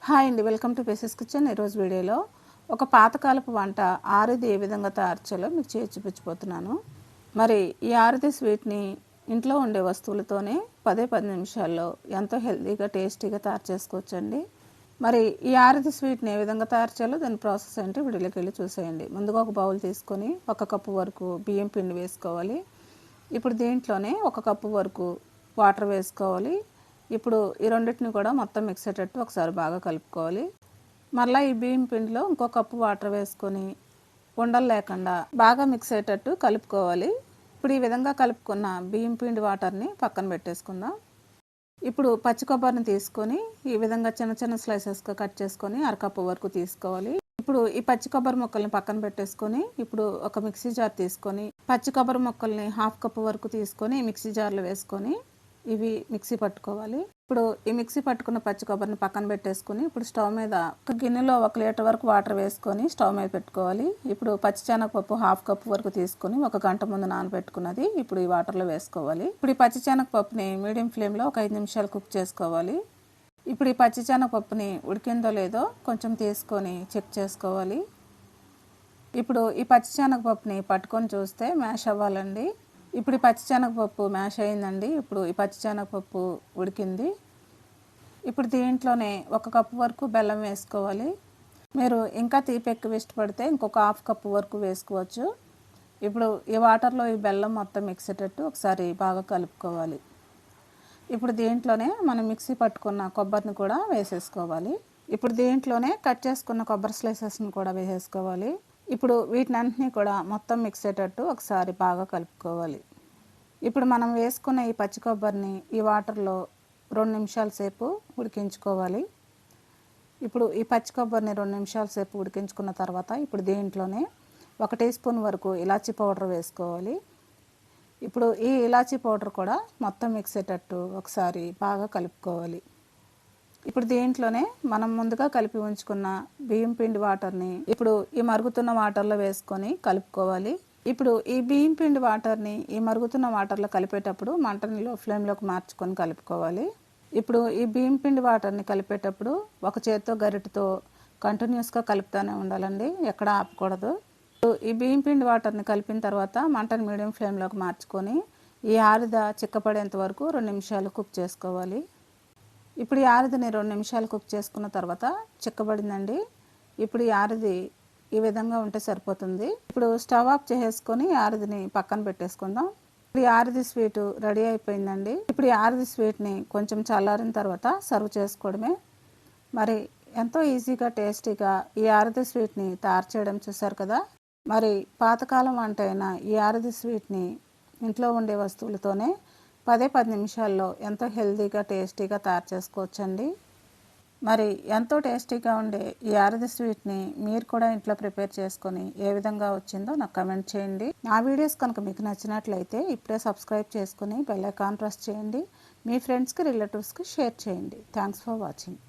Hi అండి, welcome to phases kitchen. ఈరోజు వీడియోలో ఒక పాతకాలపు వంట ఆరిది ఏ విధంగా తయారు చేయాలో మీకు చేసి చూపించబోతున్నాను. మరి ఈ ఆరిది స్వీట్ని ఇంట్లో ఉండే వస్తువులతోనే 10 నిమిషాల్లో ఎంతో హెల్తీగా టేస్టీగా తయారు చేసుకోవచ్చండి. మరి ఈ ఆరిది స్వీట్ని ఏ విధంగా తయారు చేయాలో దాని ప్రాసెస్ అంటే వీడియోలోకి వెళ్ళి చూసేయండి. ముందుగా ఒక బౌల్ తీసుకొని 1 కప్పు వరకు బియ్యం పిండి వేసుకోవాలి. ఇప్పుడు దీంట్లోనే 1 కప్పు వరకు వాటర్ వేసుకోవాలి. ఇప్పుడు ఈ రెండింటిని కూడా మొత్తం మిక్స్ అయ్యేటట్టు ఒకసారి బాగా కలుపుకోవాలి. మళ్ళీ ఈ బియ్యం పిండిలో ఇంకో కప్పు వాటర్ వేసుకొని ఉండలు లేకుండా బాగా మిక్స్ అయ్యేటట్టు కలుపుకోవాలి. ఇప్పుడు ఈ విధంగా కలుపుకున్న బియ్యం పిండి వాటర్ని పక్కన పెట్టేసుకుందాం. ఇప్పుడు పచ్చి కొబ్బరిని తీసుకొని ఈ విధంగా చిన్న చిన్న స్లైసెస్గా కట్ చేసుకొని 1/2 కప్పు వరకు తీసుకోవాలి. ఇప్పుడు ఈ పచ్చి కొబ్బరి ముక్కల్ని పక్కన పెట్టేసుకొని ఇప్పుడు ఒక మిక్సీ జార్ తీసుకొని పచ్చి కొబ్బరి ముక్కల్ని 1/2 కప్పు వరకు తీసుకొని మిక్సీ జార్లో వేసుకొని ఇవి మిక్సీ పట్టుకోవాలి. ఇప్పుడు ఈ మిక్సీ పట్టుకున్న పచ్చి కొబ్బరిని పక్కన పెట్టేసుకొని ఇప్పుడు స్టవ్ మీద ఒక గిన్నెలో 1 లీటర్ వరకు వాటర్ వేసుకొని స్టవ్ మీద పెట్టుకోవాలి. ఇప్పుడు పచ్చిశనగపప్పు 1/2 కప్పు వరకు తీసుకొని 1 గంట ముందు నానబెట్టుకున్నది ఇప్పుడు ఈ వాటర్లో వేసుకోవాలి. ఇప్పుడు ఈ పచ్చిశనగపప్పుని మీడియం ఫ్లేమ్లో ఒక 5 నిమిషాలు కుక్ చేసుకోవాలి. ఇప్పుడు ఈ పచ్చిశనగపప్పుని ఉడికిందో లేదో కొంచెం తీసుకొని చెక్ చేసుకోవాలి. ఇప్పుడు ఈ పచ్చిశనగపప్పుని పట్టుకొని చూస్తే మ్యాష్ అవ్వాలండి. ఇప్పుడు ఈ పచ్చిశనగపప్పు మ్యాష్ అయిందండి. ఇప్పుడు ఈ పచ్చిశనగపప్పు ఉడికింది. ఇప్పుడు దీంట్లోనే 1 కప్పు వరకు బెల్లం వేసుకోవాలి. మీరు ఇంకా తీపి ఎక్కువ ఇష్టపడితే ఇంకొక 1/2 కప్పు వరకు వేసుకోవచ్చు. ఇప్పుడు ఈ వాటర్లో ఈ బెల్లం మొత్తం మిక్స్ అయ్యేటట్టు ఒకసారి బాగా కలుపుకోవాలి. ఇప్పుడు దీంట్లోనే మనం మిక్సీ పట్టుకున్న కొబ్బరిని కూడా వేసేసుకోవాలి. ఇప్పుడు దీంట్లోనే కట్ చేసుకున్న కొబ్బరి స్లైసెస్ని కూడా వేసేసుకోవాలి. ఇప్పుడు వీటినన్నింటినీ కూడా మొత్తం మిక్స్ అయ్యేటట్టు ఒకసారి బాగా కలుపుకోవాలి. ఇప్పుడు మనం వేసుకున్న ఈ పచ్చి కొబ్బరిని ఈ వాటర్లో 2 నిమిషాల సేపు ఉడికించుకోవాలి. ఇప్పుడు ఈ పచ్చి కొబ్బరిని 2 నిమిషాల సేపు ఉడికించుకున్న తర్వాత ఇప్పుడు దీంట్లోనే 1 టీ స్పూన్ వరకు ఇలాచీ పౌడర్ వేసుకోవాలి. ఇప్పుడు ఈ ఇలాచీ పౌడర్ కూడా మొత్తం మిక్స్ అయ్యేటట్టు ఒకసారి బాగా కలుపుకోవాలి. ఇప్పుడు దీంట్లోనే మనం ముందుగా కలిపి ఉంచుకున్న బియ్యం పిండి వాటర్ని ఇప్పుడు ఈ మరుగుతున్న వాటర్లో వేసుకొని కలుపుకోవాలి. ఇప్పుడు ఈ బియ్యం పిండి వాటర్ని ఈ మరుగుతున్న వాటర్లో కలిపేటప్పుడు మంటని లో ఫ్లేమ్లోకి మార్చుకొని కలుపుకోవాలి. ఇప్పుడు ఈ బియ్యం పిండి వాటర్ని కలిపేటప్పుడు ఒక చేత్తో గరిటెతో కంటిన్యూస్గా కలుపుతూనే ఉండాలండి, ఎక్కడ ఆపకూడదు. ఈ బియ్యం పిండి వాటర్ని కలిపిన తర్వాత మంటని మీడియం ఫ్లేమ్లోకి మార్చుకొని ఈ ఆరిద చిక్కపడేంత వరకు 2 నిమిషాలు కుక్ చేసుకోవాలి. ఇప్పుడు ఈ ఆరిదని 2 నిమిషాలు కుక్ చేసుకున్న తర్వాత చిక్కబడిందండి. ఇప్పుడు ఈ ఆరిది ఈ విధంగా ఉంటే సరిపోతుంది. ఇప్పుడు స్టవ్ ఆఫ్ చేసేసుకొని ఆరిదిని పక్కన పెట్టేసుకుందాం. ఇప్పుడు ఈ ఆరిది స్వీట్ రెడీ అయిపోయిందండి. ఇప్పుడు ఈ ఆరిది స్వీట్ని కొంచెం చల్లారిన తర్వాత సర్వ్ చేసుకోవడమే. మరి ఎంతో ఈజీగా టేస్టీగా ఈ ఆరిది స్వీట్ని తయారు చేయడం చూసారు కదా. మరి పాతకాలం వంట అయిన ఈ ఆరిది స్వీట్ని ఇంట్లో ఉండే వస్తువులతోనే 10 నిమిషాల్లో ఎంతో హెల్తీగా టేస్టీగా తయారు చేసుకోవచ్చండి. మరి ఎంతో టేస్టీగా ఉండే ఈ ఆరిది స్వీట్ని మీరు కూడా ఇంట్లో ప్రిపేర్ చేసుకొని ఏ విధంగా వచ్చిందో నాకు కమెంట్ చేయండి. నా వీడియోస్ కనుక మీకు నచ్చినట్లయితే ఇప్పుడే సబ్స్క్రైబ్ చేసుకుని బెల్ ఐకాన్ ప్రెస్ చేయండి. మీ ఫ్రెండ్స్కి రిలేటివ్స్కి షేర్ చేయండి. Thanks for watching.